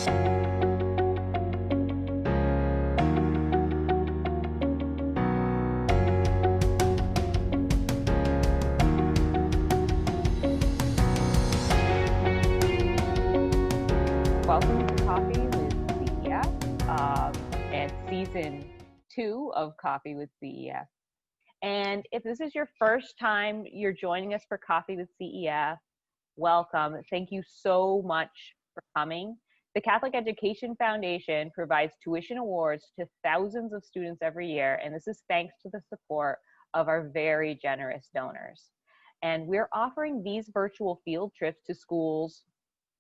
Welcome to Coffee with CEF and season 2 of Coffee with CEF. And if this is your first time you're joining us for Coffee with CEF, welcome. Thank you so much for coming. The Catholic Education Foundation provides tuition awards to thousands of students every year, and this is thanks to the support of our very generous donors. And we're offering these virtual field trips to schools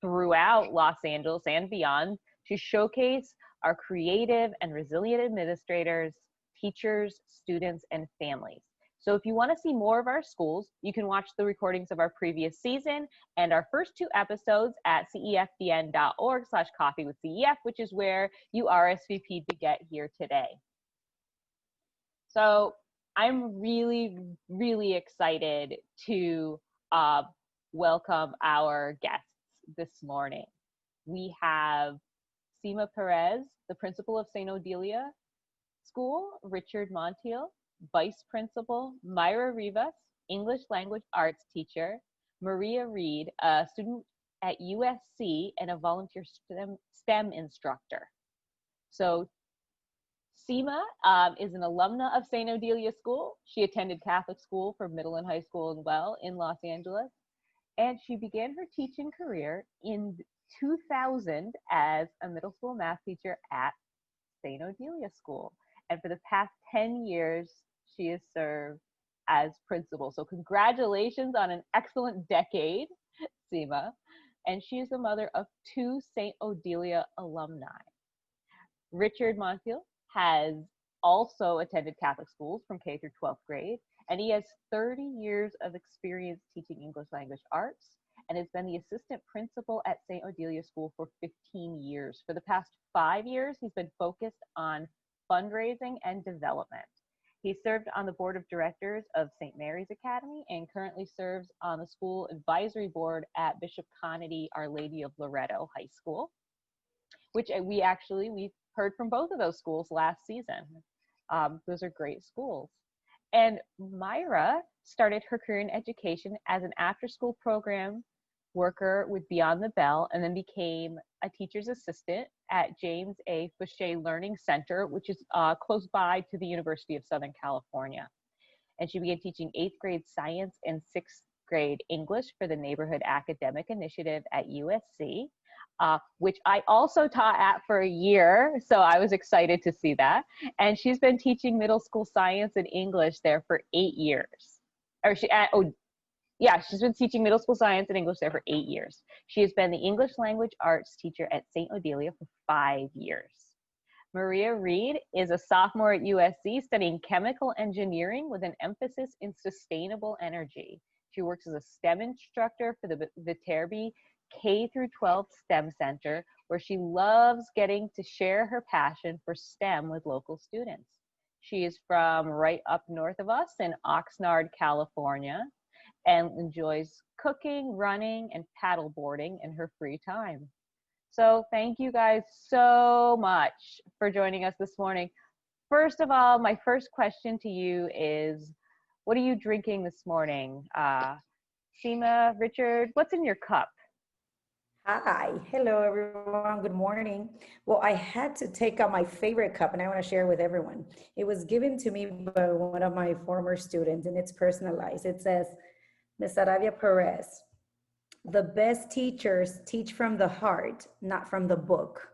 throughout Los Angeles and beyond to showcase our creative and resilient administrators, teachers, students, and families. So if you want to see more of our schools, you can watch the recordings of our previous season and our first 2 episodes at cefdn.org/coffeewithcef, which is where you RSVP to get here today. So I'm really, really excited to welcome our guests this morning. We have Sima Perez, the principal of St. Odilia School, Richard Monteilh, vice principal, Myra Rivas, English language arts teacher, Maria Reed, a student at USC and a volunteer STEM instructor. So Sima is an alumna of St. Odilia School. She attended Catholic school for middle and high school and well in Los Angeles. And she began her teaching career in 2000 as a middle school math teacher at St. Odilia School. And for the past 10 years, she has served as principal. So congratulations on an excellent decade, Sima. And she is the mother of 2 St. Odilia alumni. Richard Monteilh has also attended Catholic schools from K through 12th grade. And he has 30 years of experience teaching English language arts and has been the assistant principal at St. Odilia School for 15 years. For the past 5 years, he's been focused on fundraising and development. He served on the board of directors of St. Mary's Academy and currently serves on the school advisory board at Bishop Conady Our Lady of Loretto High School, which we heard from both of those schools last season. Those are great schools. And Myra started her career in education as an after-school program worker with Beyond the Bell, and then became a teacher's assistant at James A. Fouché Learning Center, which is close by to the University of Southern California. And she began teaching 8th grade science and 6th grade English for the Neighborhood Academic Initiative at USC, which I also taught at for a year, so I was excited to see that. And she's been teaching middle school science and English there for 8 years. She's been teaching middle school science and English there for 8 years. She has been the English language arts teacher at St. Odilia for 5 years. Maria Reed is a sophomore at USC studying chemical engineering with an emphasis in sustainable energy. She works as a STEM instructor for the Viterbi K through 12 STEM Center, where she loves getting to share her passion for STEM with local students. She is from right up north of us in Oxnard, California, and enjoys cooking, running, and paddleboarding in her free time. So thank you guys so much for joining us this morning. First of all, my first question to you is, what are you drinking this morning? Sima, Richard, what's in your cup? Hi, hello everyone, good morning. Well, I had to take out my favorite cup and I want to share with everyone. It was given to me by one of my former students and it's personalized. It says, Ms. Saravia-Perez, the best teachers teach from the heart, not from the book.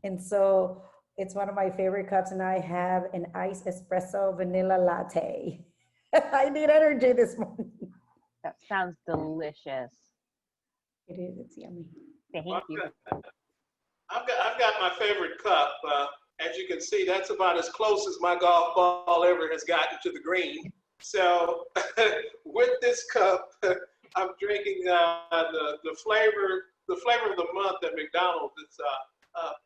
And so it's one of my favorite cups and I have an iced espresso vanilla latte. I need energy this morning. That sounds delicious. It is, it's yummy. Thank you. I've got my favorite cup. As you can see, that's about as close as my golf ball ever has gotten to the green. So with this cup, I'm drinking the flavor of the month at McDonald's. It's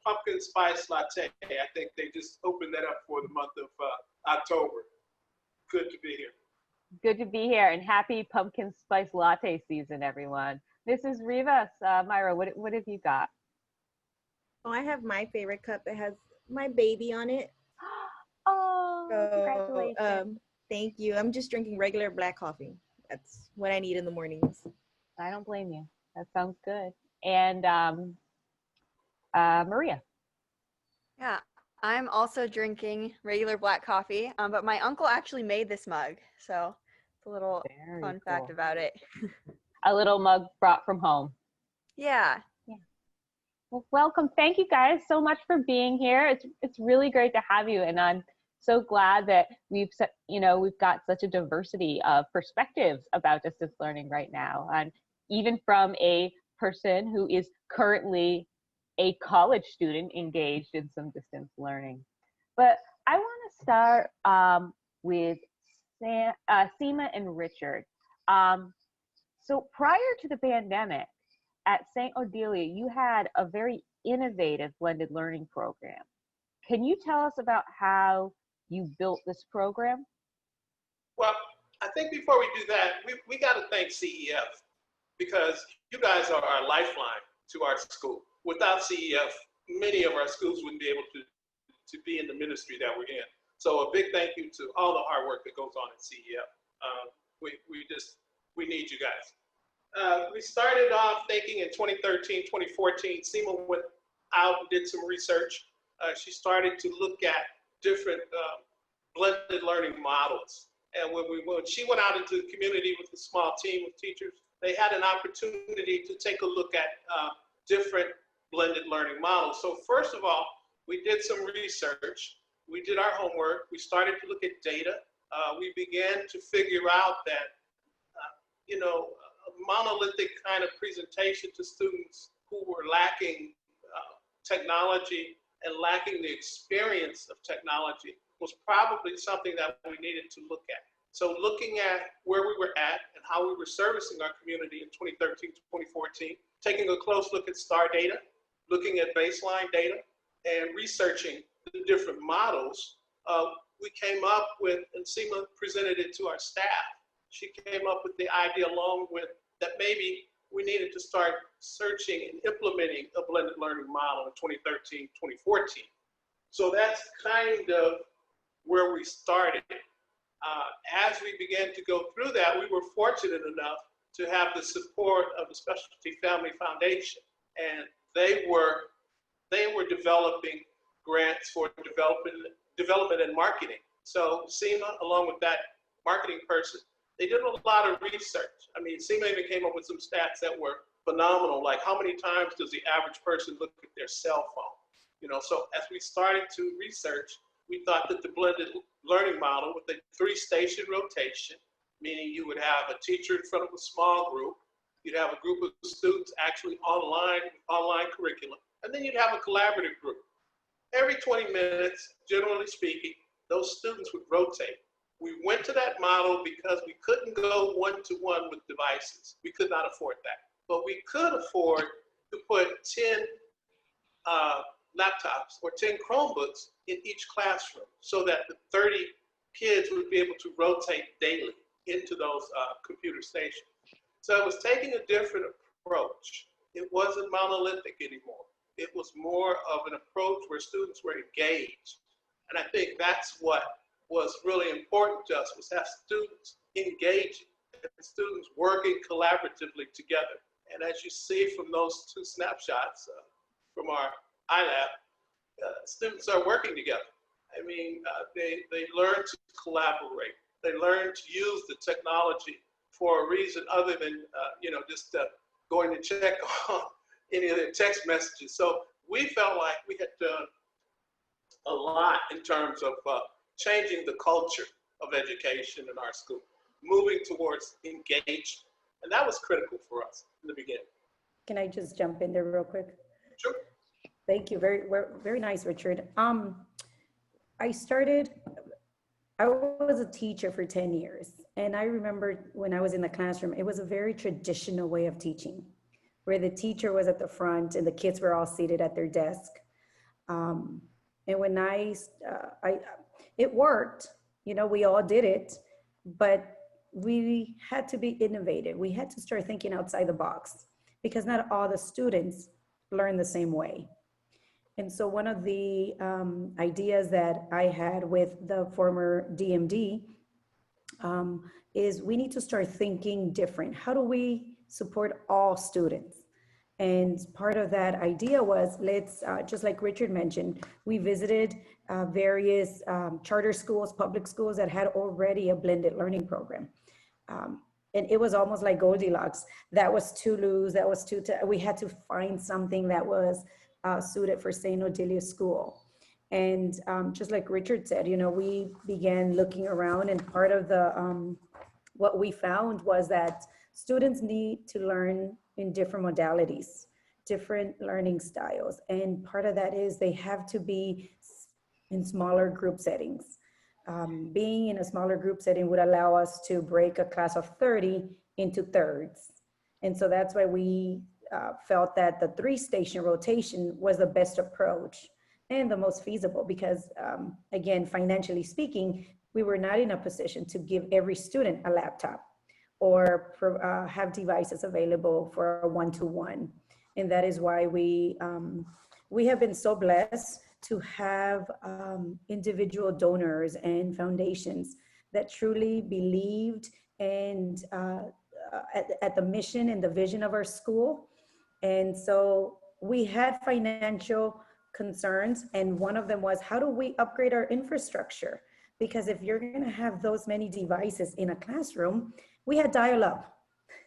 pumpkin spice latte. I think they just opened that up for the month of October. Good to be here. Good to be here, and happy pumpkin spice latte season, everyone. This is Rivas. Myra, what have you got? Oh, I have my favorite cup. It has my baby on it. Oh, So, congratulations. thank you. I'm just drinking regular black coffee. That's what I need in the mornings. I don't blame you. That sounds good. And Maria. Yeah, I'm also drinking regular black coffee, but my uncle actually made this mug, so it's a little Very fun cool. fact about it. A little mug brought from home. Yeah. Well, welcome. Thank you guys so much for being here. It's really great to have you, and I'm so glad that we've got such a diversity of perspectives about distance learning right now, and even from a person who is currently a college student engaged in some distance learning. But I want to start with Sima and Richard. So prior to the pandemic, at St. Odilia, you had a very innovative blended learning program. Can you tell us about how you built this program? Well, I think before we do that, we got to thank CEF because you guys are our lifeline to our school. Without CEF, many of our schools wouldn't be able to be in the ministry that we're in. So a big thank you to all the hard work that goes on at CEF. We need you guys. We started off thinking in 2013, 2014, Sima went out and did some research. She started to look at different blended learning models. And when she went out into the community with a small team of teachers, they had an opportunity to take a look at different blended learning models. So first of all, we did some research. We did our homework. We started to look at data. We began to figure out that, a monolithic kind of presentation to students who were lacking technology and lacking the experience of technology was probably something that we needed to look at. So looking at where we were at and how we were servicing our community in 2013, 2014, taking a close look at STAR data, looking at baseline data, and researching the different models, we came up with, and Sima presented it to our staff. She came up with the idea along with that maybe we needed to start searching and implementing a blended learning model in 2013, 2014. So that's kind of where we started. As we began to go through that, we were fortunate enough to have the support of the Specialty Family Foundation, and they were developing grants for development and marketing. So Sima, along with that marketing person, they did a lot of research. I mean, Sima even came up with some stats that were phenomenal, like how many times does the average person look at their cell phone? So as we started to research, we thought that the blended learning model with a 3-station rotation, meaning you would have a teacher in front of a small group, you'd have a group of students actually online curriculum, and then you'd have a collaborative group. Every 20 minutes, generally speaking, those students would rotate. We went to that model because we couldn't go one-to-one with devices. We could not afford that. But we could afford to put 10 laptops or 10 Chromebooks in each classroom so that the 30 kids would be able to rotate daily into those computer stations. So it was taking a different approach. It wasn't monolithic anymore. It was more of an approach where students were engaged. And I think that's what was really important to us, was have students engaging and students working collaboratively together. And as you see from those 2 snapshots from our iLab, students are working together. I mean, they learn to collaborate. They learn to use the technology for a reason other than, just going to check on any of their text messages. So we felt like we had done a lot in terms of changing the culture of education in our school, moving towards engagement. And that was critical for us in the beginning. Can I just jump in there real quick? Sure. Thank you. Very, very nice, Richard. I was a teacher for 10 years. And I remember when I was in the classroom, it was a very traditional way of teaching, where the teacher was at the front and the kids were all seated at their desk. And when it worked, we all did it, but we had to be innovative. We had to start thinking outside the box because not all the students learn the same way. And so one of the ideas that I had with the former DMD is we need to start thinking different. How do we support all students? And part of that idea was, let's, just like Richard mentioned, we visited various charter schools, public schools that had already a blended learning program. And it was almost like Goldilocks. That was too loose, that was too, we had to find something that was suited for St. Odilia School. And just like Richard said, you know, we began looking around, and part of the, what we found was that students need to learn in different modalities, different learning styles. And part of that is they have to be in smaller group settings. Being in a smaller group setting would allow us to break a class of 30 into thirds. And so that's why we felt that the 3-station rotation was the best approach and the most feasible, because again, financially speaking, we were not in a position to give every student a laptop or have devices available for a one-to-one. And that is why we have been so blessed to have individual donors and foundations that truly believed and at the mission and the vision of our school. And so we had financial concerns, and one of them was, how do we upgrade our infrastructure? Because if you're gonna have those many devices in a classroom, we had dial-up.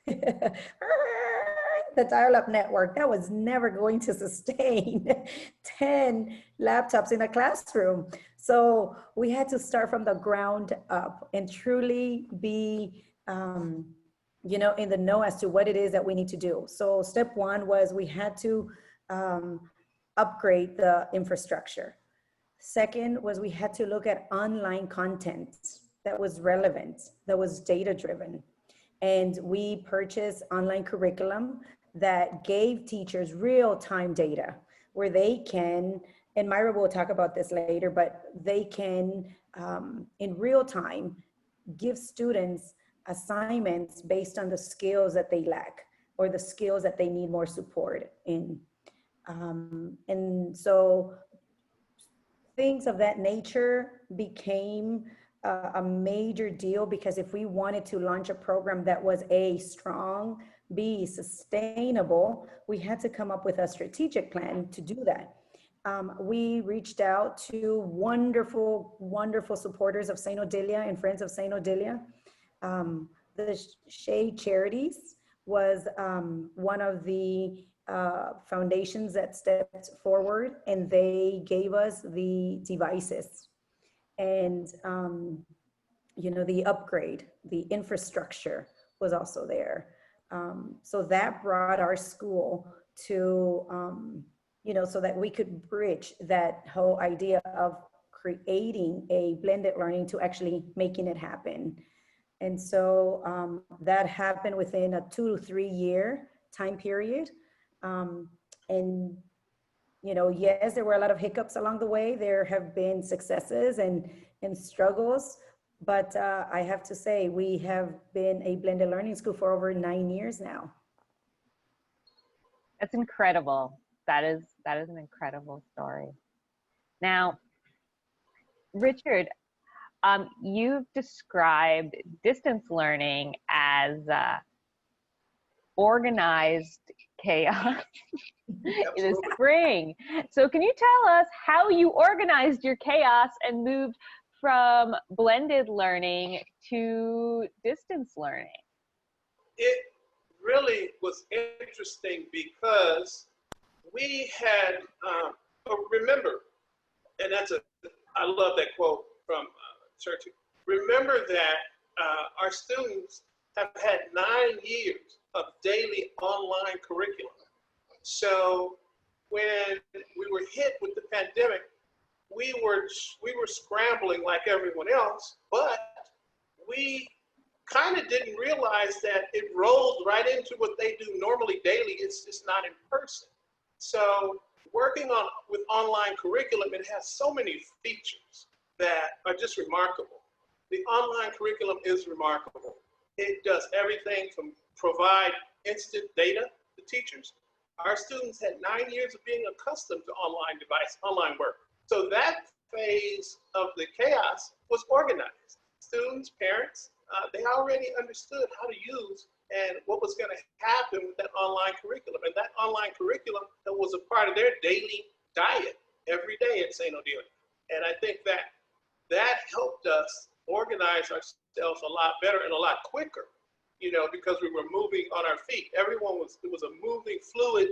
The dial-up network, that was never going to sustain 10 laptops in a classroom. So we had to start from the ground up and truly be, you know, in the know as to what it is that we need to do. So step one was we had to upgrade the infrastructure. Second was we had to look at online content that was relevant, that was data-driven. And we purchased online curriculum that gave teachers real-time data where they can, and Myra will talk about this later, but they can, in real time, give students assignments based on the skills that they lack or the skills that they need more support in. And so things of that nature became a major deal, because if we wanted to launch a program that was A, strong, B, sustainable, we had to come up with a strategic plan to do that. We reached out to wonderful, wonderful supporters of St. Odilia and Friends of St. Odilia. The Shade Charities was one of the foundations that stepped forward, and they gave us the devices and you know, the upgrade, the infrastructure was also there. So that brought our school to, you know, so that we could bridge that whole idea of creating a blended learning to actually making it happen. And so that happened within a 2 to 3 year time period. And, you know, yes, there were a lot of hiccups along the way. There have been successes and struggles, but I have to say, we have been a blended learning school for over 9 years now. That's incredible. That is an incredible story. Now, Richard, you've described distance learning as organized chaos in the spring. So can you tell us how you organized your chaos and moved from blended learning to distance learning? It really was interesting because we had, remember, and I love that quote from Churchill. Remember that our students have had 9 years of daily online curriculum. So when we were hit with the pandemic, we were scrambling like everyone else, but we kind of didn't realize that it rolled right into what they do normally daily. It's just not in person. So working with online curriculum, it has so many features that are just remarkable. The online curriculum is remarkable. It does everything from provide instant data to teachers our students had 9 years of being accustomed to online work. So that phase of the chaos was organized. Students, parents, they already understood how to use and what was going to happen with that online curriculum. And that online curriculum that was a part of their daily diet every day at St. Odilia. And I think that helped us organize ourselves a lot better and a lot quicker, because we were moving on our feet. It was a moving, fluid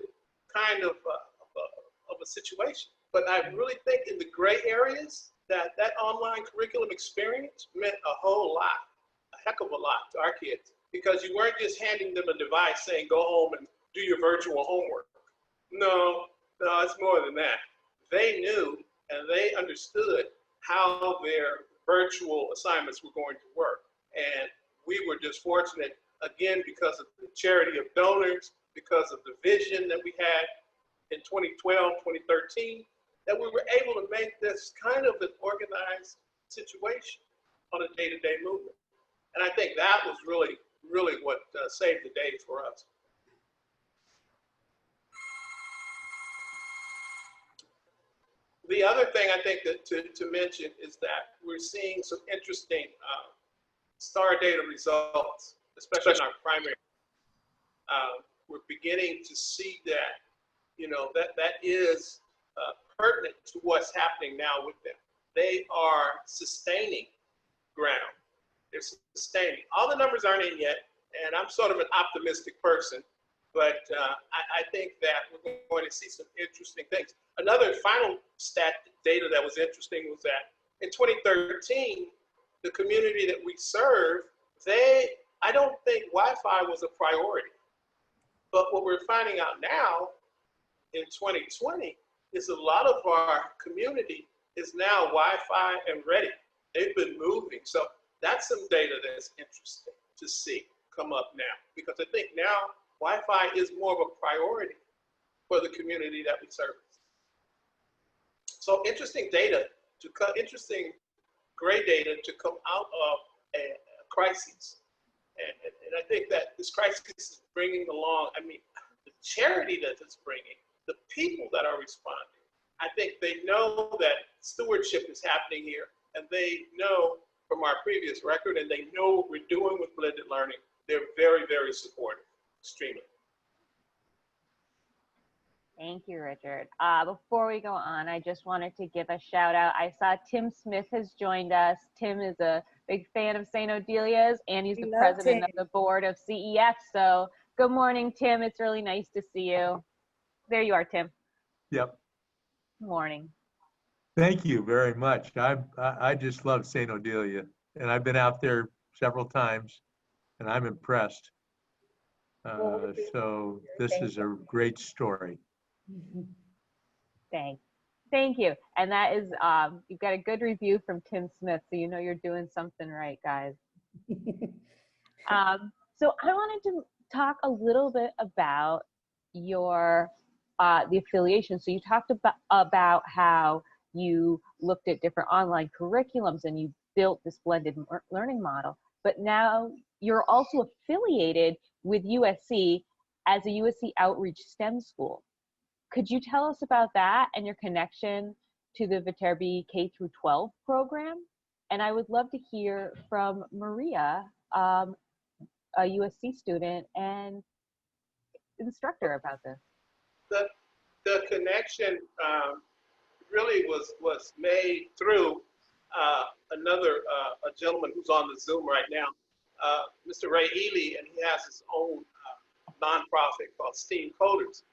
kind of a situation. But I really think in the gray areas that online curriculum experience meant a whole lot, a heck of a lot to our kids, because you weren't just handing them a device saying, go home and do your virtual homework. No, it's more than that. They knew and they understood how their virtual assignments were going to work. And we were just fortunate, again, because of the charity of donors, because of the vision that we had in 2012, 2013, that we were able to make this kind of an organized situation on a day-to-day movement. And I think that was really, really what saved the day for us. The other thing I think that to mention is that we're seeing some interesting STAR data results, especially in our primary. We're beginning to see that, that is pertinent to what's happening now with them. They are sustaining ground. They're sustaining. All the numbers aren't in yet, and I'm sort of an optimistic person, but I think that we're going to see some interesting things. Another final stat data that was interesting was that in 2013, the community that we serve, I don't think Wi-Fi was a priority. But what we're finding out now in 2020 is a lot of our community is now Wi-Fi and ready. They've been moving. So that's some data that's interesting to see come up now, because I think now Wi-Fi is more of a priority for the community that we serve. So interesting data, interesting gray data to come out of a crisis. And I think that this crisis is bringing along, the charity that it's bringing, the people that are responding. I think they know that stewardship is happening here, and they know from our previous record, and they know what we're doing with blended learning. They're very, very supportive, extremely. Thank you, Richard. Before we go on, I just wanted to give a shout out. I saw Tim Smith has joined us. Tim is a big fan of St. Odilia's, and he's the president of the board of CEF. So good morning, Tim. It's really nice to see you. There you are, Tim. Yep. Good morning. Thank you very much. I just love St. Odilia, and I've been out there several times, and I'm impressed. So this is a great story. Thank you. And that is, you've got a good review from Tim Smith, so you know you're doing something right, guys. So I wanted to talk a little bit about your the affiliation. So you talked about how you looked at different online curriculums and you built this blended learning model, but now you're also affiliated with USC as a USC Outreach STEM School. Could you tell us about that and your connection to the Viterbi K-12 program? And I would love to hear from Myra, a USC student and instructor, about this. The connection really was made through a gentleman who's on the Zoom right now, Mr. Ray Ely, and he has his own nonprofit called STEAM Coders.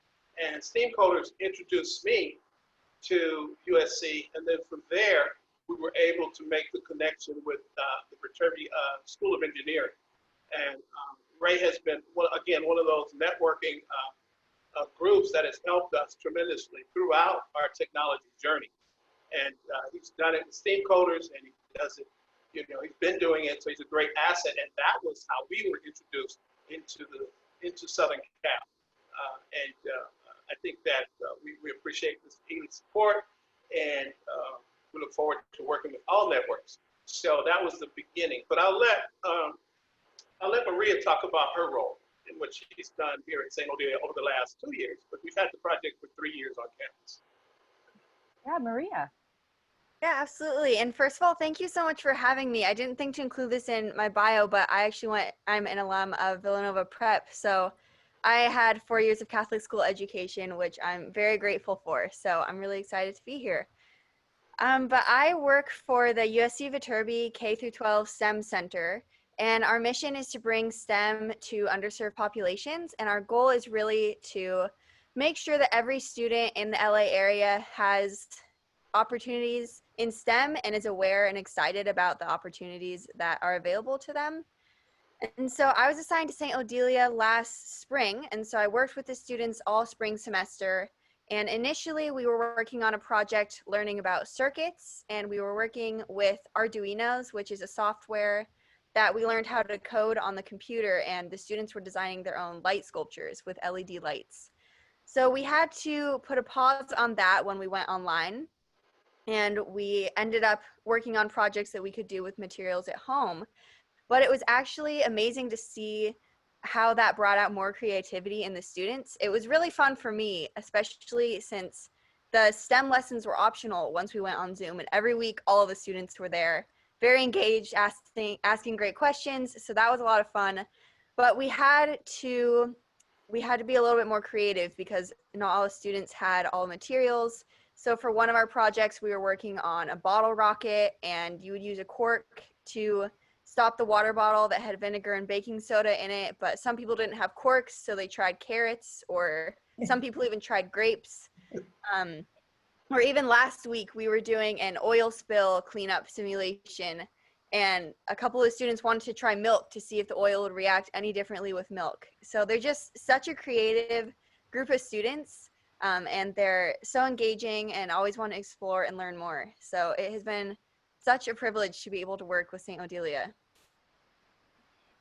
And STEAM Coders introduced me to USC, and then from there, we were able to make the connection with the Viterbi School of Engineering. And Ray has been, one of those networking groups that has helped us tremendously throughout our technology journey. And he's done it with STEAM Coders, and he does it, he's been doing it, so he's a great asset. And that was how we were introduced into Southern Cal. I think that we appreciate Mr. Ely's support, and we look forward to working with all networks. So that was the beginning. But I'll let Maria talk about her role. in what she's done here at St. Odilia over the last 2 years, but we've had the project for 3 years on campus. Yeah, Maria. Yeah, absolutely. And first of all, thank you so much for having me. I didn't think to include this in my bio, but I'm an alum of Villanova Prep. So I had 4 years of Catholic school education, which I'm very grateful for. So I'm really excited to be here. But I work for the USC Viterbi K through 12 STEM Center, and our mission is to bring STEM to underserved populations. And our goal is really to make sure that every student in the LA area has opportunities in STEM and is aware and excited about the opportunities that are available to them. And so I was assigned to St. Odilia last spring, and so I worked with the students all spring semester. And initially we were working on a project learning about circuits, and we were working with Arduinos, which is a software that we learned how to code on the computer, and the students were designing their own light sculptures with LED lights. So we had to put a pause on that when we went online, and we ended up working on projects that we could do with materials at home. But it was actually amazing to see how that brought out more creativity in the students. It was really fun for me, especially since the STEM lessons were optional once we went on Zoom, and every week all of the students were there, very engaged, asking great questions. So that was a lot of fun. But we had to be a little bit more creative because not all the students had all the materials. So for one of our projects, we were working on a bottle rocket, and you would use a cork to stop the water bottle that had vinegar and baking soda in it. But some people didn't have corks, so they tried carrots, or some people even tried grapes. Or even last week, we were doing an oil spill cleanup simulation, and a couple of students wanted to try milk to see if the oil would react any differently with milk. So they're just such a creative group of students, and they're so engaging and always want to explore and learn more. So it has been such a privilege to be able to work with St. Odilia.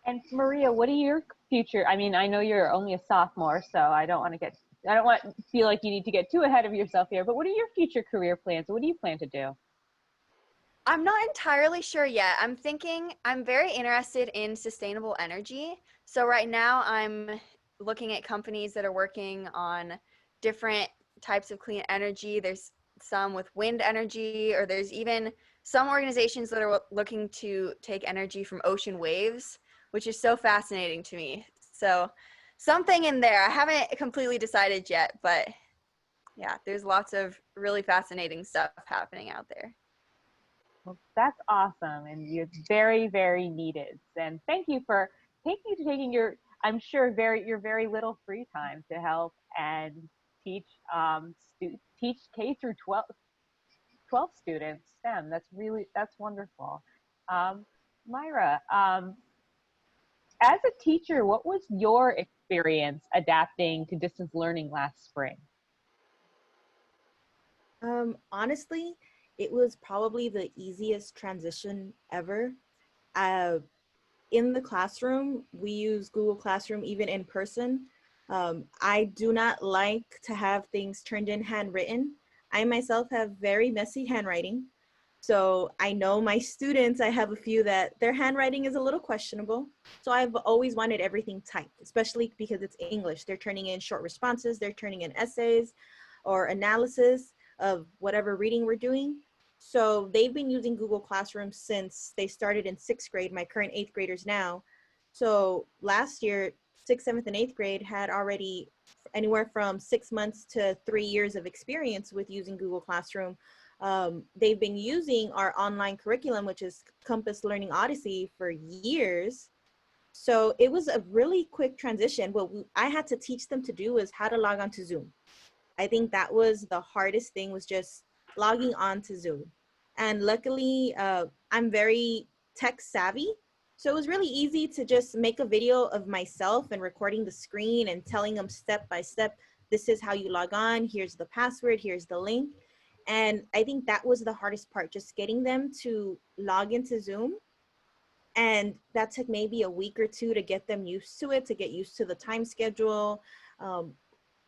And Maria, what are your future? I mean, I know you're only a sophomore, so I don't want to feel like you need to get too ahead of yourself here, but what are your future career plans? What do you plan to do? I'm not entirely sure yet. I'm very interested in sustainable energy. So right now I'm looking at companies that are working on different types of clean energy. There's some with wind energy, or there's even some organizations that are looking to take energy from ocean waves, which is so fascinating to me. So something in there. I haven't completely decided yet, but yeah, there's lots of really fascinating stuff happening out there. Well, that's awesome, and you're very, very needed. And thank you for taking your, I'm sure, your very little free time to help and teach teach K through 12 students STEM. That's wonderful. Myra, as a teacher, what was your experience adapting to distance learning last spring? Honestly, it was probably the easiest transition ever. In the classroom, we use Google Classroom even in person. I do not like to have things turned in handwritten. I myself have very messy handwriting. So I know my students, I have a few that their handwriting is a little questionable. So I've always wanted everything typed, especially because it's English. They're turning in short responses, they're turning in essays or analysis of whatever reading we're doing. So they've been using Google Classroom since they started in 6th grade, my current 8th graders now. So last year, 6th, 7th, and 8th grade had already anywhere from 6 months to 3 years of experience with using Google Classroom. They've been using our online curriculum, which is Compass Learning Odyssey, for years. So it was a really quick transition. What I had to teach them to do is how to log on to Zoom. I think that was the hardest thing, was just logging on to Zoom. And luckily, I'm very tech savvy. So it was really easy to just make a video of myself and recording the screen and telling them step by step, this is how you log on, here's the password, here's the link. And I think that was the hardest part, just getting them to log into Zoom. And that took maybe a week or two to get them used to it, to get used to the time schedule.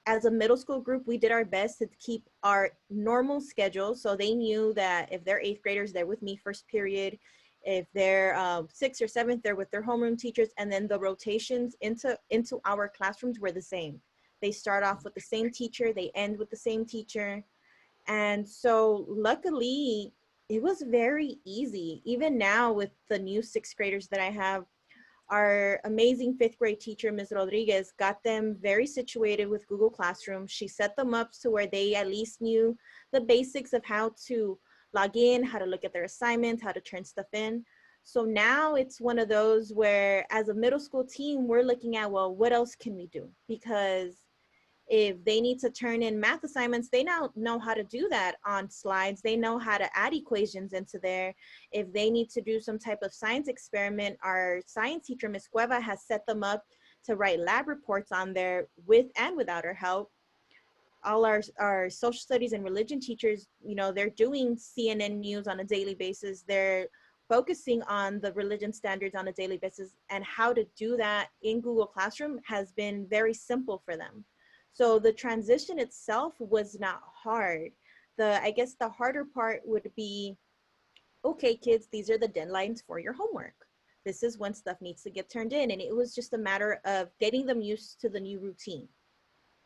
As a middle school group, we did our best to keep our normal schedule. So they knew that if they're 8th graders, they're with me first period. If they're 6th or 7th, they're with their homeroom teachers, and then the rotations into our classrooms were the same. They start off with the same teacher, they end with the same teacher. And so luckily, it was very easy. Even now with the new 6th graders that I have, our amazing 5th grade teacher, Ms. Rodriguez, got them very situated with Google Classroom. She set them up to where they at least knew the basics of how to log in, how to look at their assignments, how to turn stuff in. So now it's one of those where as a middle school team, we're looking at, well, what else can we do? Because if they need to turn in math assignments, they now know how to do that on slides. They know how to add equations into there. If they need to do some type of science experiment, our science teacher, Ms. Cueva, has set them up to write lab reports on there with and without her help. All our social studies and religion teachers, you know, they're doing CNN news on a daily basis. They're focusing on the religion standards on a daily basis, and how to do that in Google Classroom has been very simple for them. So the transition itself was not hard. I guess the harder part would be, okay, kids, these are the deadlines for your homework. This is when stuff needs to get turned in. And it was just a matter of getting them used to the new routine.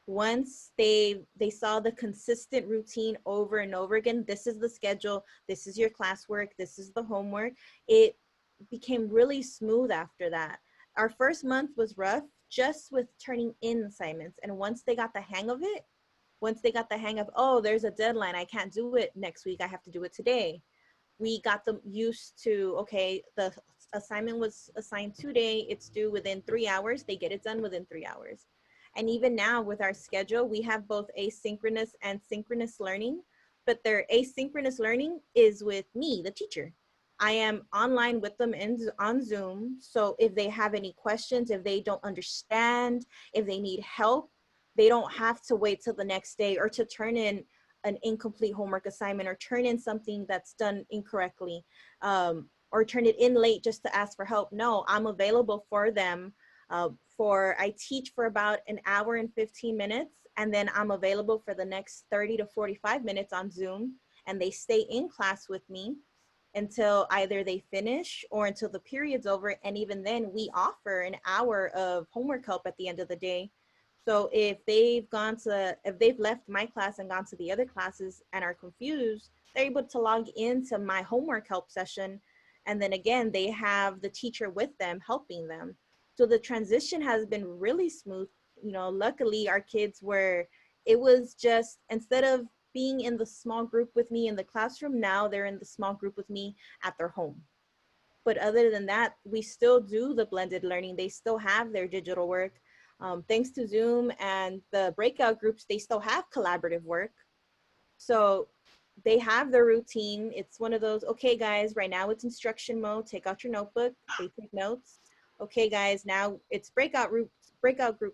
Once they saw the consistent routine over and over again, this is the schedule, this is your classwork, this is the homework, it became really smooth after that. Our first month was rough just with turning in assignments. And once they got the hang of it, oh, there's a deadline, I can't do it next week, I have to do it today. We got them used to, okay, the assignment was assigned today, it's due within 3 hours, they get it done within 3 hours. And even now with our schedule, we have both asynchronous and synchronous learning, but their asynchronous learning is with me, the teacher. I am online with them on Zoom. So if they have any questions, if they don't understand, if they need help, they don't have to wait till the next day or to turn in an incomplete homework assignment or turn in something that's done incorrectly, or turn it in late just to ask for help. No, I'm available for them. I teach for about an hour and 15 minutes, and then I'm available for the next 30 to 45 minutes on Zoom, and they stay in class with me until either they finish or until the period's over. And even then we offer an hour of homework help at the end of the day. So if they've left my class and gone to the other classes and are confused, they're able to log into my homework help session. And then again, they have the teacher with them helping them. So the transition has been really smooth. You know, luckily our kids it was just, instead of being in the small group with me in the classroom, now they're in the small group with me at their home. But other than that, we still do the blended learning. They still have their digital work. Thanks to Zoom and the breakout groups, they still have collaborative work. So they have their routine. It's one of those, okay guys, right now it's instruction mode, take out your notebook, they take notes. Okay guys, now it's breakout group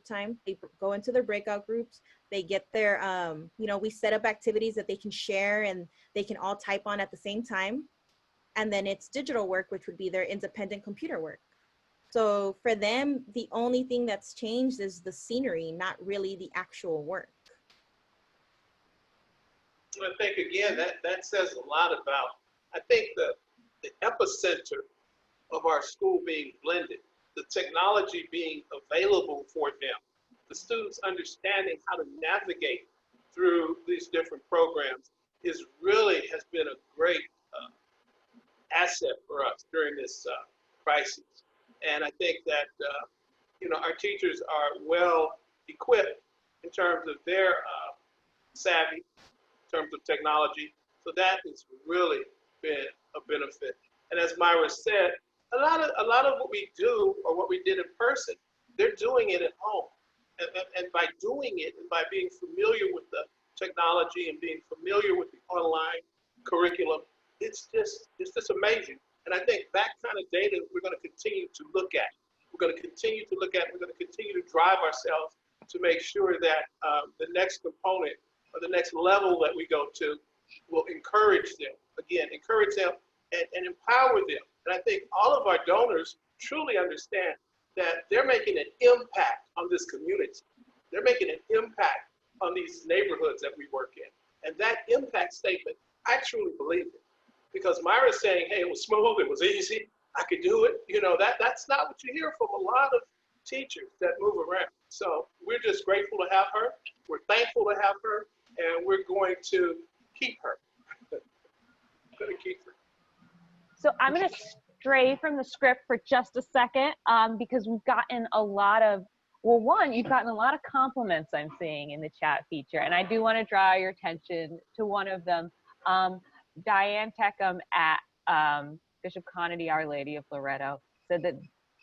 time. They go into their breakout groups. They get their, we set up activities that they can share and they can all type on at the same time. And then it's digital work, which would be their independent computer work. So for them, the only thing that's changed is the scenery, not really the actual work. I think, again, that says a lot about, I think, the epicenter of our school being blended, the technology being available for them, the students understanding how to navigate through these different programs has been a great asset for us during this crisis. And I think that, our teachers are well equipped in terms of their savvy, in terms of technology. So that has really been a benefit. And as Myra said, a lot of what we do or what we did in person, they're doing it at home. And by doing it and by being familiar with the technology and being familiar with the online curriculum, it's just amazing. And I think that kind of data we're going to continue to look at. We're going to continue to look at, we're going to continue to drive ourselves to make sure that the next component or the next level that we go to will encourage them and empower them. And I think all of our donors truly understand that they're making an impact on this community. They're making an impact on these neighborhoods that we work in. And that impact statement, I truly believe it. because Myra's saying, hey, it was smooth, it was easy, I could do it. You know, that's not what you hear from a lot of teachers that move around. So we're just grateful to have her. We're thankful to have her, and we're going to keep her. I'm going to keep her. So I'm going to stray from the script for just a second because we've gotten a lot of, well, one, you've gotten a lot of compliments I'm seeing in the chat feature, and I do want to draw your attention to one of them. Diane Teckham at Bishop Conady, Our Lady of Loretto, said that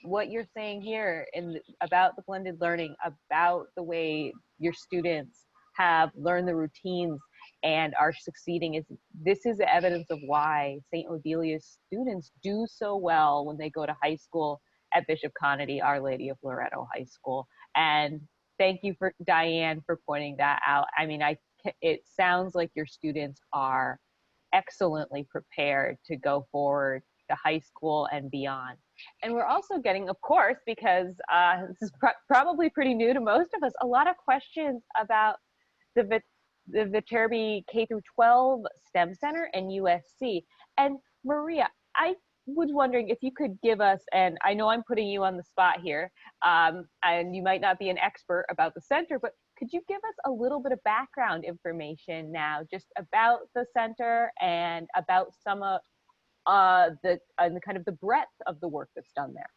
what you're saying here about the blended learning, about the way your students have learned the routines and are succeeding, this is evidence of why St. Odilia's students do so well when they go to high school at Bishop Conady, Our Lady of Loretto High School. And thank you for Diane for pointing that out. I mean, it sounds like your students are excellently prepared to go forward to high school and beyond. And we're also getting, of course, because this is probably pretty new to most of us, a lot of questions about the Viterbi K through 12 STEM Center and USC. And Maria, I was wondering if you could give us, and I know I'm putting you on the spot here, and you might not be an expert about the center, but could you give us a little bit of background information now, just about the center and about some of the kind of the breadth of the work that's done there?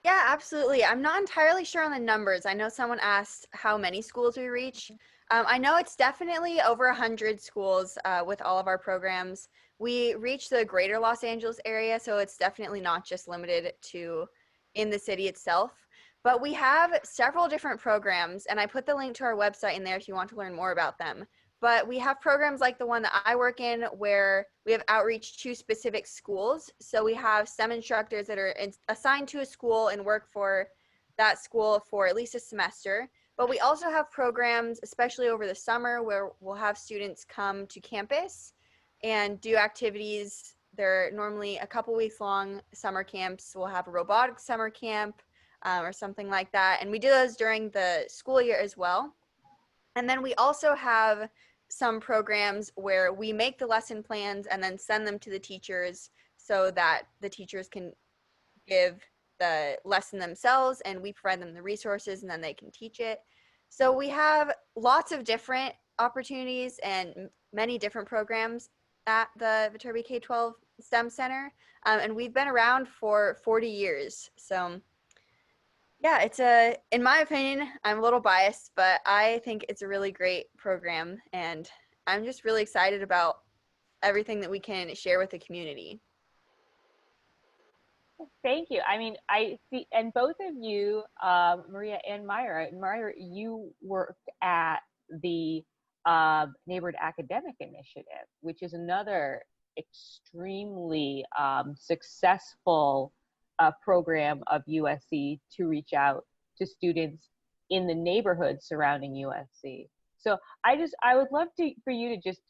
Yeah, absolutely. I'm not entirely sure on the numbers. I know someone asked how many schools we reach. I know it's definitely over 100 schools with all of our programs. We reach the greater Los Angeles area, so it's definitely not just limited to in the city itself. But we have several different programs, and I put the link to our website in there if you want to learn more about them. But we have programs like the one that I work in where we have outreach to specific schools. So we have STEM instructors that are assigned to a school and work for that school for at least a semester. But we also have programs, especially over the summer, where we'll have students come to campus and do activities. They're normally a couple weeks long summer camps. We'll have a robotics summer camp or something like that. And we do those during the school year as well. And then we also have some programs where we make the lesson plans and then send them to the teachers so that the teachers can give the lesson themselves and we provide them the resources and then they can teach it. So we have lots of different opportunities and many different programs at the Viterbi K-12 STEM Center. And we've been around for 40 years. So yeah, in my opinion, I'm a little biased, but I think it's a really great program and I'm just really excited about everything that we can share with the community. Thank you. I mean, I see, and both of you, Maria and Myra, you worked at the Neighborhood Academic Initiative, which is another extremely successful program of USC to reach out to students in the neighborhood surrounding USC. So I would love for you to just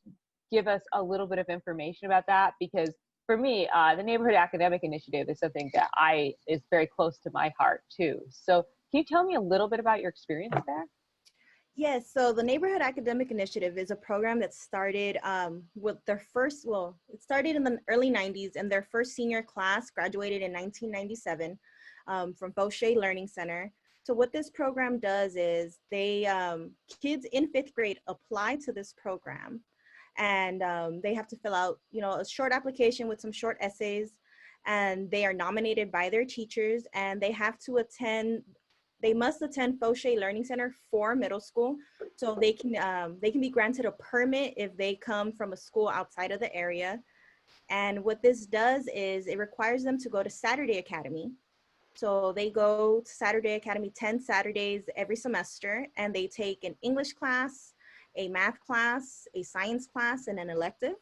give us a little bit of information about that, because for me, the Neighborhood Academic Initiative is something that is very close to my heart too. So can you tell me a little bit about your experience there? Yes, so the Neighborhood Academic Initiative is a program that started with their first, it started in the early 90s, and their first senior class graduated in 1997 from Fauché Learning Center. So what this program does is kids in 5th grade apply to this program, and they have to fill out, a short application with some short essays, and they are nominated by their teachers, and they must attend Fauché Learning Center for middle school, so they can be granted a permit if they come from a school outside of the area. And what this does is it requires them to go to Saturday Academy. So they go to Saturday Academy 10 Saturdays every semester, and they take an English class, a math class, a science class, and an elective.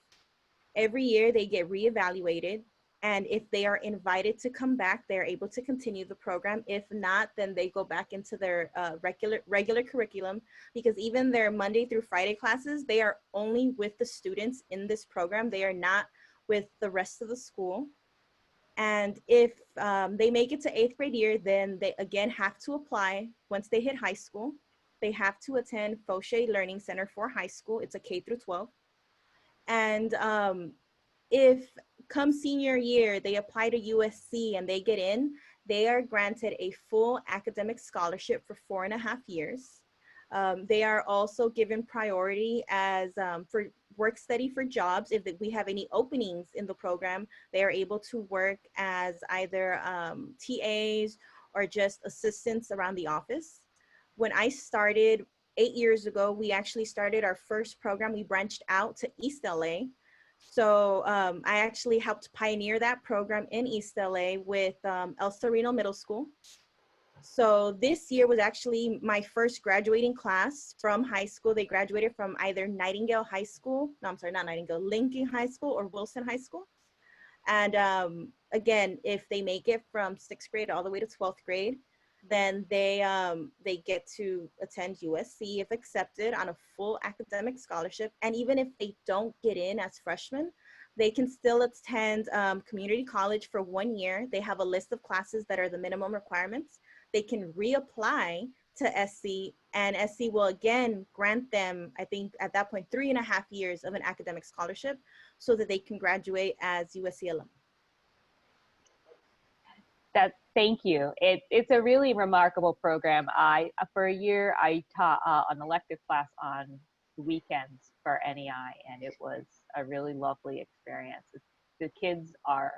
Every year they get reevaluated. And if they are invited to come back, they're able to continue the program. If not, then they go back into their regular curriculum, because even their Monday through Friday classes, they are only with the students in this program. They are not with the rest of the school. And if they make it to 8th grade year, then they again have to apply. Once they hit high school, they have to attend Fauché Learning Center for high school. It's a K through 12. And if come senior year, they apply to USC and they get in, they are granted a full academic scholarship for 4.5 years. They are also given priority as for work study for jobs. If we have any openings in the program, they are able to work as either TAs or just assistants around the office. When I started 8 years ago, we actually started our first program. We branched out to East LA. So I actually helped pioneer that program in East LA with El Sereno Middle School. So this year was actually my first graduating class from high school. They graduated from either Nightingale High School, no, I'm sorry, not Nightingale, Lincoln High School or Wilson High School. And again, if they make it from 6th grade all the way to 12th grade, then they get to attend USC if accepted on a full academic scholarship. And even if they don't get in as freshmen, they can still attend community college for 1 year. They have a list of classes that are the minimum requirements. They can reapply to SC, and SC will again grant them, I think at that point, 3.5 years of an academic scholarship so that they can graduate as USC alum. Thank you. It's a really remarkable program. For a year, I taught an elective class on the weekends for NEI, and it was a really lovely experience. The kids are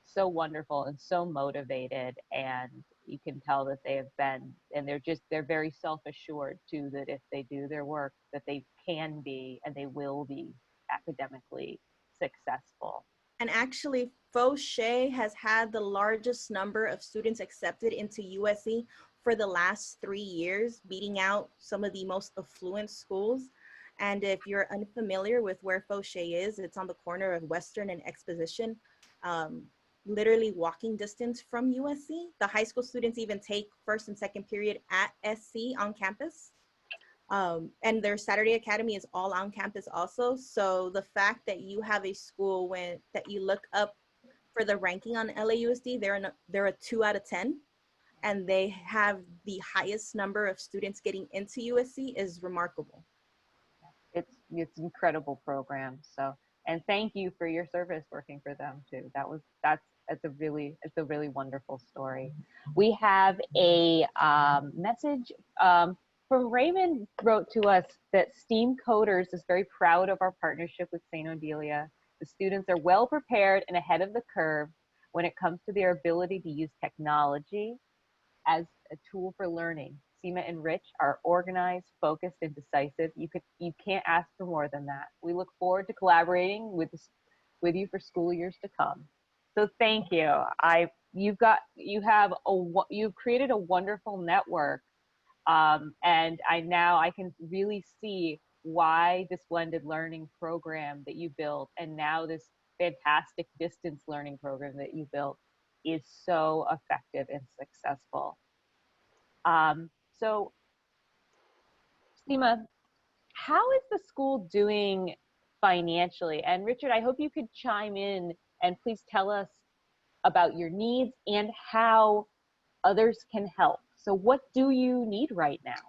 so wonderful and so motivated, and you can tell that they have been, and they're very self-assured too, that if they do their work, that they can be and they will be academically successful. And actually, Fauché has had the largest number of students accepted into USC for the last 3 years, beating out some of the most affluent schools. And if you're unfamiliar with where Fauché is, it's on the corner of Western and Exposition, literally walking distance from USC. The high school students even take first and second period at SC on campus. And their Saturday Academy is all on campus also. So the fact that you have a school that you look up for the ranking on LAUSD, they're a 2 out of 10, and they have the highest number of students getting into USC is remarkable. It's an incredible program. So, and thank you for your service working for them too. It's a really wonderful story. We have a message from Raymond. Wrote to us that STEAM Coders is very proud of our partnership with St. Odilia. The students are well prepared and ahead of the curve when it comes to their ability to use technology as a tool for learning. Sima and Rich are organized, focused, and decisive. You can't ask for more than that. We look forward to collaborating with you for school years to come. So thank you. You've created a wonderful network, and I can really see why this blended learning program that you built, and now this fantastic distance learning program that you built, is so effective and successful. So, Sima, how is the school doing financially? And Richard, I hope you could chime in and please tell us about your needs and how others can help. So what do you need right now?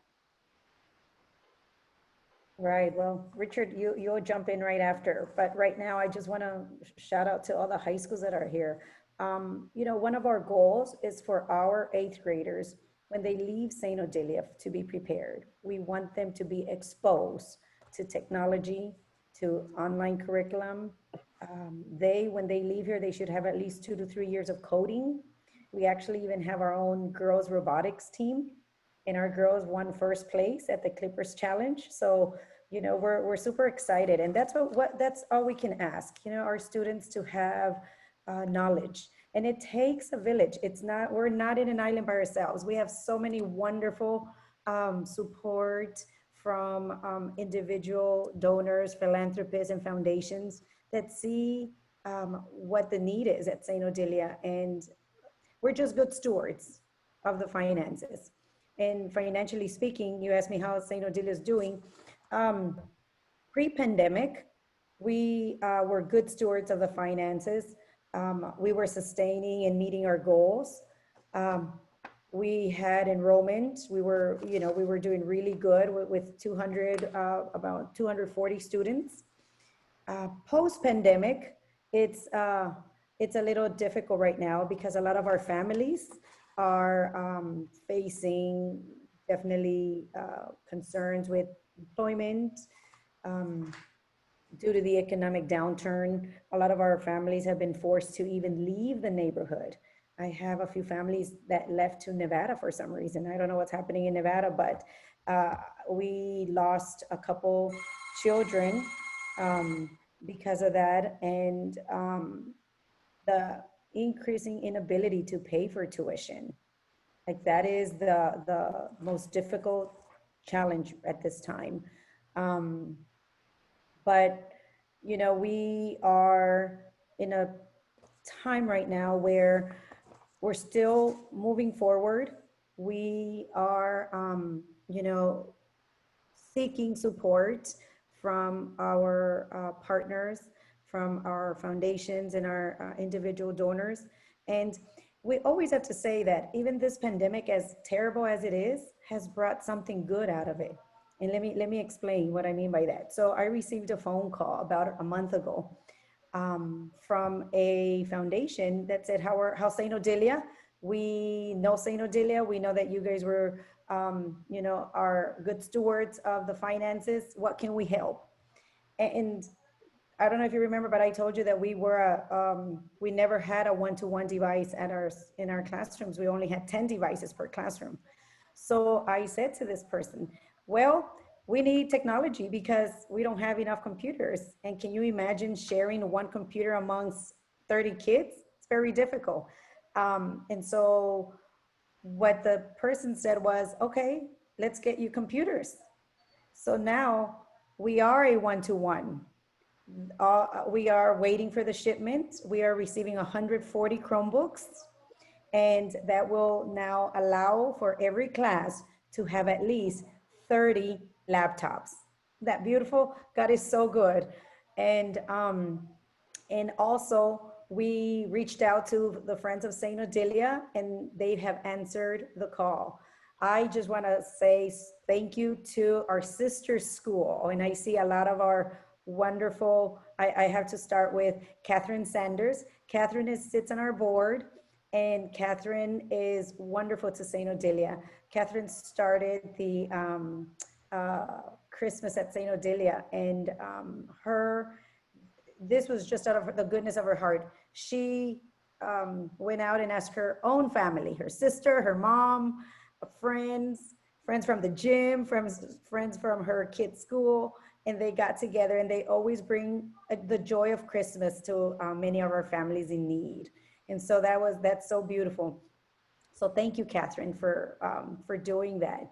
Right. Well, Richard, you'll jump in right after. But right now, I just want to shout out to all the high schools that are here. One of our goals is for our 8th graders, when they leave St. Odilia, to be prepared. We want them to be exposed to technology, to online curriculum. When they leave here, they should have at least 2 to 3 years of coding. We actually even have our own girls robotics team, and our girls won first place at the Clippers Challenge. So, we're super excited, and that's all we can ask, our students to have knowledge. And it takes a village. We're not in an island by ourselves. We have so many wonderful support from individual donors, philanthropists, and foundations that see what the need is at St. Odilia. And we're just good stewards of the finances. And financially speaking, you asked me how St. Odilia is doing. Pre-pandemic, we were good stewards of the finances. We were sustaining and meeting our goals. We had enrollment. We were doing really good with about 240 students. Post-pandemic, it's a little difficult right now because a lot of our families are facing definitely concerns with employment. Um, Due to the economic downturn, a lot of our families have been forced to even leave the neighborhood. I have a few families that left to Nevada for some reason. I don't know what's happening in Nevada, but we lost a couple children because of that, and the increasing inability to pay for tuition. Like that is the most difficult challenge at this time. Um, but, you know, we are in a time right now where we're still moving forward. We are, you know, seeking support from our partners, from our foundations and our individual donors. And we always have to say that even this pandemic, as terrible as it is, has brought something good out of it. And let me explain what I mean by that. So I received a phone call about a month ago from a foundation that said, how St. Odilia, we know St. Odilia, we know that you guys were, you know, are good stewards of the finances. What can we help? And I don't know if you remember, but I told you that we never had a one-to-one device in our classrooms. We only had 10 devices per classroom. So I said to this person, well, we need technology because we don't have enough computers. And can you imagine sharing one computer amongst 30 kids? It's very difficult. And so what the person said was, okay, let's get you computers. So now we are a one-to-one. We are waiting for the shipment. We are receiving 140 Chromebooks, and that will now allow for every class to have at least 30 laptops. That beautiful? God is so good. And also we reached out to the Friends of St. Odilia, and they have answered the call. I just want to say thank you to our sister school. And I see a lot of our wonderful, I have to start with Catherine Sanders. Catherine sits on our board, and Catherine is wonderful to St. Odilia. Catherine started the Christmas at St. Odilia, and this was just out of the goodness of her heart. She went out and asked her own family, her sister, her mom, friends from the gym, friends from her kid's school, and they got together, and they always bring the joy of Christmas to many of our families in need. And so that's so beautiful. So thank you, Catherine, for doing that.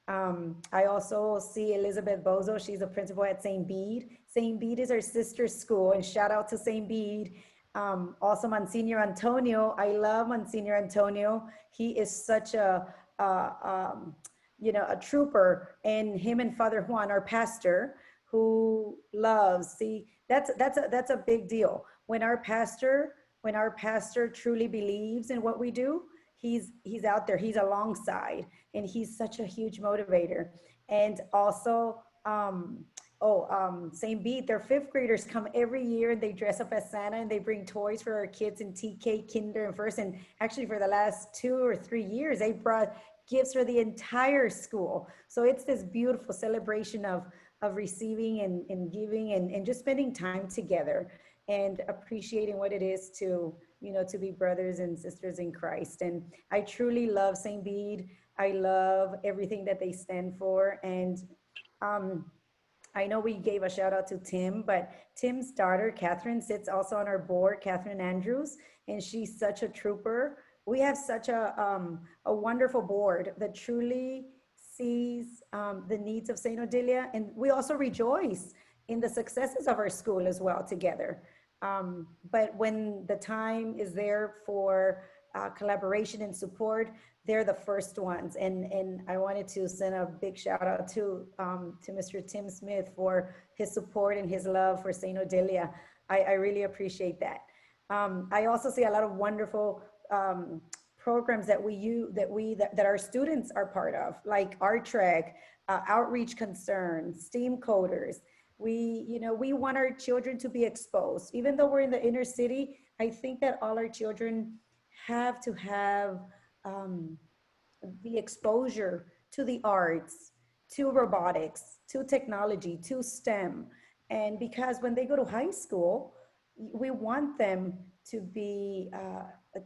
I also see Elizabeth Bozo. She's a principal at St. Bede. St. Bede is our sister school, and shout out to St. Bede. Also Monsignor Antonio. I love Monsignor Antonio. He is such a you know, a trooper, and him and Father Juan, our pastor, who loves, see, that's a big deal. When our pastor truly believes in what we do, he's out there, he's alongside, and he's such a huge motivator. And also, St. Bede, their fifth graders come every year, and they dress up as Santa, and they bring toys for our kids in TK, Kinder, and First. And actually for the last 2 or 3 years, they brought gifts for the entire school. So it's this beautiful celebration of receiving and giving and just spending time together and appreciating what it is to, you know, to be brothers and sisters in Christ. And I truly love St. Bede. I love everything that they stand for. And I know we gave a shout out to Tim, but Tim's daughter, Catherine, sits also on our board, Catherine Andrews, and she's such a trooper. We have such a wonderful board that truly sees the needs of St. Odilia, and we also rejoice in the successes of our school as well together. But when the time is there for collaboration and support, they're the first ones. And I wanted to send a big shout out to Mr. Tim Smith for his support and his love for St. Odilia. I really appreciate that. I also see a lot of wonderful programs that that our students are part of, like Art Trek, Outreach Concern, STEAM Coders. We want our children to be exposed. Even though we're in the inner city, I think that all our children have to have the exposure to the arts, to robotics, to technology, to STEM. And because when they go to high school, we want them to be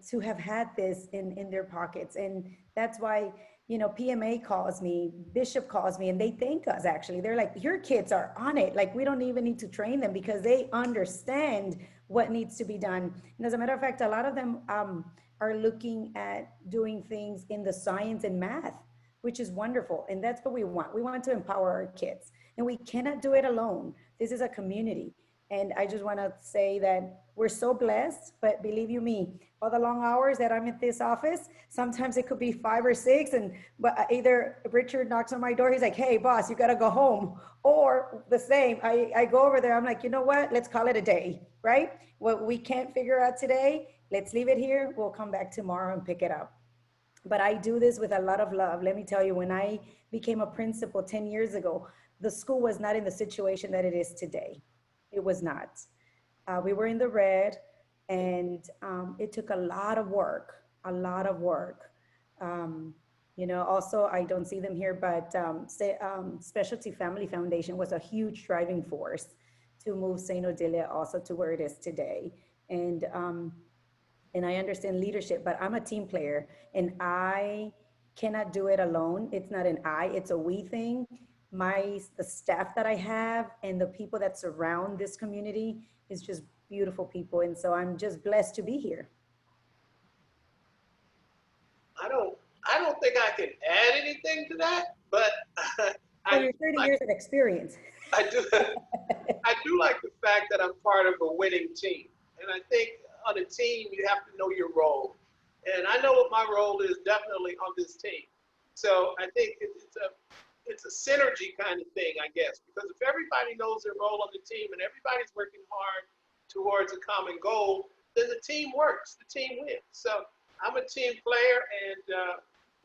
to have had this in their pockets. And that's why, PMA calls me, Bishop calls me, and they thank us. Actually, they're like, your kids are on it, like we don't even need to train them because they understand what needs to be done. And as a matter of fact, a lot of them are looking at doing things in the science and math, which is wonderful. And that's what we want. We want to empower our kids, and we cannot do it alone. This is a community. And I just want to say that we're so blessed, but believe you me, all the long hours that I'm at this office, sometimes it could be 5 or 6, but either Richard knocks on my door, he's like, hey boss, you got to go home. Or the same, I go over there, I'm like, you know what, let's call it a day, right? What we can't figure out today, let's leave it here. We'll come back tomorrow and pick it up. But I do this with a lot of love. Let me tell you, when I became a principal 10 years ago, the school was not in the situation that it is today. It was not. We were in the red, and it took a lot of work, a lot of work. Also, I don't see them here, but Specialty Family Foundation was a huge driving force to move St. Odilia also to where it is today. And I understand leadership, but I'm a team player, and I cannot do it alone. It's not an I, it's a we thing. The staff that I have and the people that surround this community is just beautiful people. And so I'm just blessed to be here. I don't think I can add anything to that, but Your 30 years of experience. I do like the fact that I'm part of a winning team. And I think on a team, you have to know your role. And I know what my role is definitely on this team. So I think it's a synergy kind of thing, I guess, because if everybody knows their role on the team and everybody's working hard towards a common goal, then the team works, the team wins. So I'm a team player, and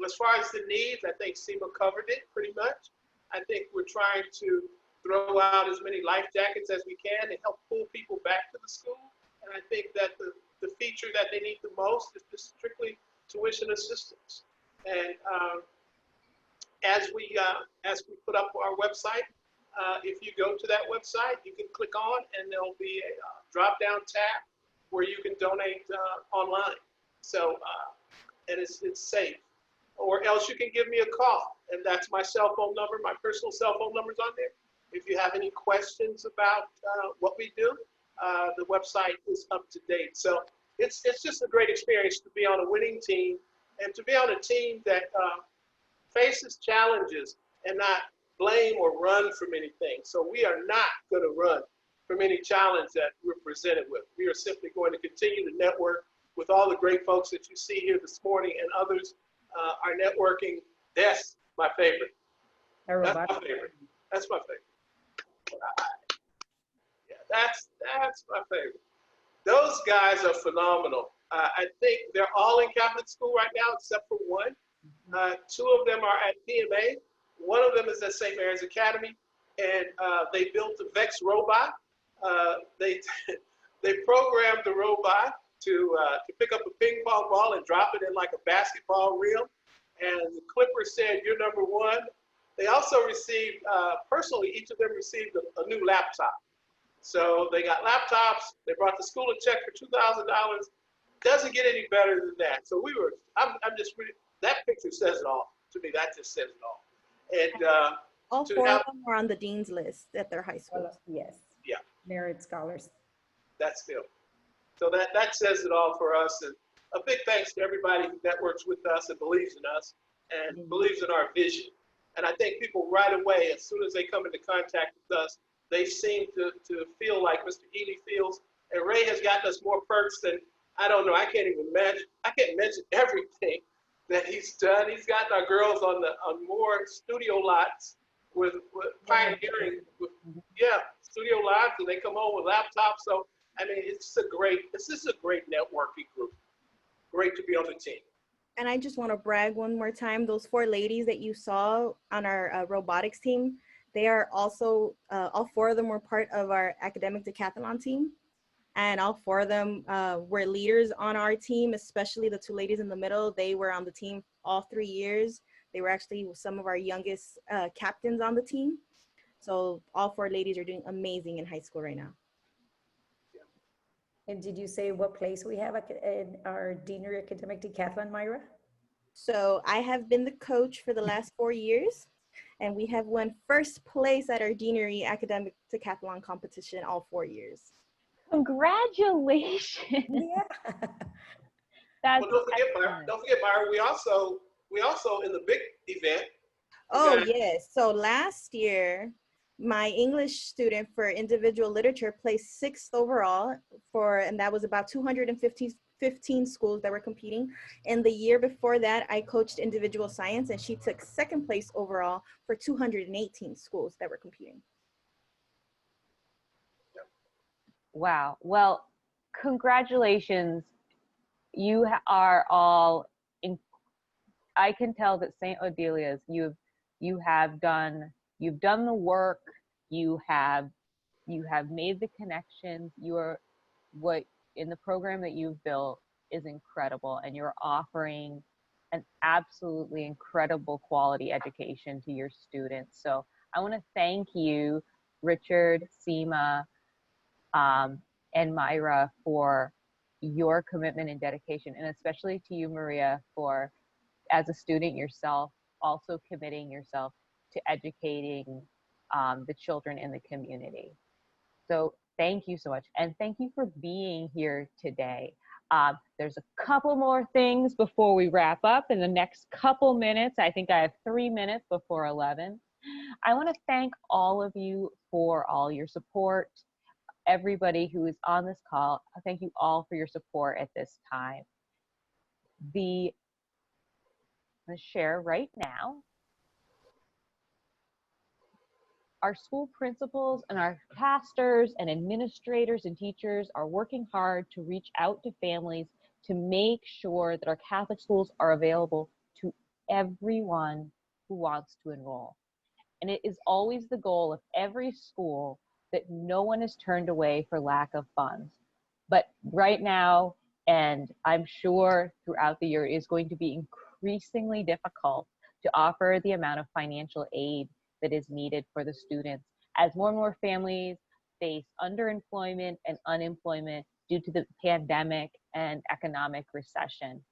as far as the needs, I think Sima covered it pretty much. I think we're trying to throw out as many life jackets as we can and help pull people back to the school. And I think that the feature that they need the most is just strictly tuition assistance. And as we put up our website, if you go to that website, you can click on, and there'll be a drop-down tab where you can donate online. So, and it's safe. Or else you can give me a call, and that's my cell phone number. My personal cell phone number's on there. If you have any questions about what we do, the website is up to date. So it's just a great experience to be on a winning team, and to be on a team that faces challenges and not blame or run from anything. So we are not going to run from any challenge that we're presented with. We are simply going to continue to network with all the great folks that you see here this morning, and others are networking. That's my favorite. That's my favorite. That's my favorite. Yeah, that's my favorite. Those guys are phenomenal. I think they're all in Catholic school right now, except for one. 2 of them are at PMA. One of them is at St. Mary's Academy, and they built the VEX robot. They programmed the robot to pick up a ping pong ball and drop it in like a basketball rim. And the Clipper said, "You're number 1." They also received, personally, each of them received a new laptop. So they got laptops. They brought the school a check for $2,000. Doesn't get any better than that. So I'm just really, that picture says it all. To me, that just says it all. And all 4 of them were on the dean's list at their high school. Yes. Yeah. Merit scholars. That's still. So that says it all for us. And a big thanks to everybody who networks with us and believes in us and believes in our vision. And I think people right away, as soon as they come into contact with us, they seem to feel like Mr. Ely feels. And Ray has gotten us more perks than, I don't know, I can't even imagine. I can't mention everything that he's done. He's gotten our girls on more studio lots with pioneering, studio lots, and they come home with laptops. So, I mean, this is a great networking group. Great to be on the team. And I just want to brag one more time, those 4 ladies that you saw on our robotics team, They are also, all four of them were part of our academic decathlon team. And all four of them were leaders on our team, especially the two ladies in the middle. They were on the team all 3 years. They were actually some of our youngest captains on the team. So all four ladies are doing amazing in high school right now. And did you say what place we have in our Deanery Academic Decathlon, Myra? So I have been the coach for the last 4 years, and we have won first place at our Deanery Academic Decathlon competition all 4 years. Congratulations. Yeah. That's Well, excellent. don't forget, Myra, we also in the big event. Oh, yes. So last year, my English student for individual literature placed 6th overall and that was about 215 schools that were competing. And the year before that, I coached individual science, and she took 2nd place overall for 218 schools that were competing. Wow. Well, congratulations. You are all in, I can tell that St. Odilia's, you've done the work, you have made the connections, what in the program that you've built is incredible, and you're offering an absolutely incredible quality education to your students. So I want to thank you, Richard, Sima, and Myra, for your commitment and dedication, and especially to you, Maria, for, as a student yourself, also committing yourself to educating the children in the community. So thank you so much, and thank you for being here today. There's a couple more things before we wrap up in the next couple minutes. I think I have 3 minutes before 11. I want to thank all of you for all your support. Everybody who is on this call, thank you all for your support at this time. I'm going to share right now. Our school principals and our pastors and administrators and teachers are working hard to reach out to families to make sure that our Catholic schools are available to everyone who wants to enroll. And it is always the goal of every school that no one is turned away for lack of funds. But right now, and I'm sure throughout the year, it is going to be increasingly difficult to offer the amount of financial aid that is needed for the students, as more and more families face underemployment and unemployment due to the pandemic and economic recession.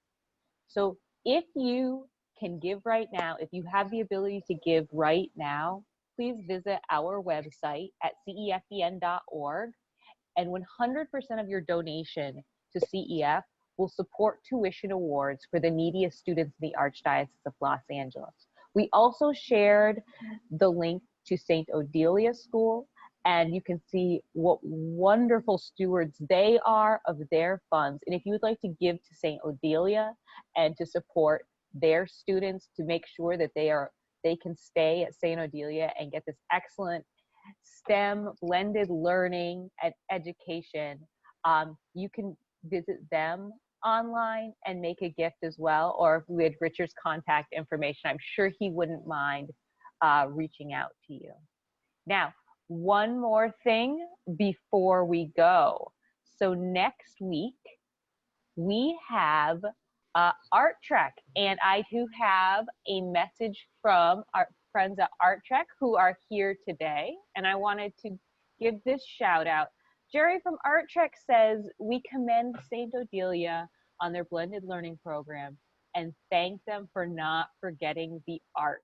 So if you can give right now, if you have the ability to give right now, please visit our website at cefen.org, and 100% of your donation to CEF will support tuition awards for the neediest students in the Archdiocese of Los Angeles. We also shared the link to St. Odilia School, and you can see what wonderful stewards they are of their funds. And if you would like to give to St. Odilia and to support their students to make sure that they can stay at St. Odilia and get this excellent STEM blended learning and education, you can visit them online and make a gift as well, or with Richard's contact information, I'm sure he wouldn't mind reaching out to you. Now, one more thing before we go. So next week, we have Art Trek, and I do have a message from our friends at Art Trek who are here today, and I wanted to give this shout out. Jerry from Art Trek says, we commend St. Odilia on their blended learning program and thank them for not forgetting the arts.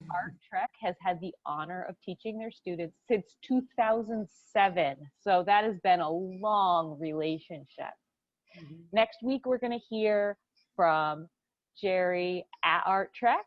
Art Trek has had the honor of teaching their students since 2007, so that has been a long relationship. Mm-hmm. Next week, we're going to hear from Jerry at Art Trek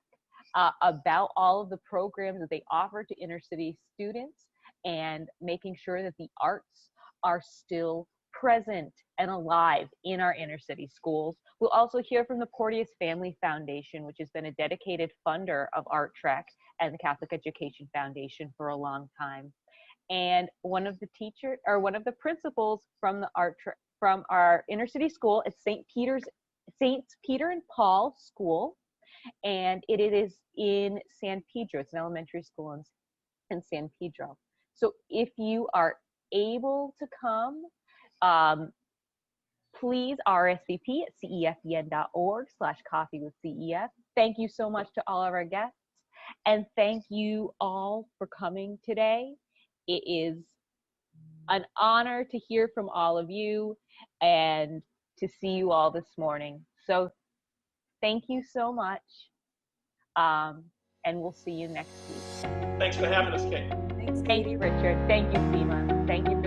about all of the programs that they offer to inner city students and making sure that the arts are still present and alive in our inner city schools. We'll also hear from the Porteous Family Foundation, which has been a dedicated funder of Art Trek and the Catholic Education Foundation for a long time. And one of the principals from the from our inner city school is St. Peter and Paul School, and it is in San Pedro. It's an elementary school in San Pedro. So if you are able to come, please RSVP at cefen.org/coffeewithcef. Thank you so much to all of our guests, and thank you all for coming today. It is an honor to hear from all of you and to see you all this morning. So thank you so much, and we'll see you next week. Thanks for having us, Kate. Thanks, Thank Katie. you, Richard. Thank you, Sima. Thank you.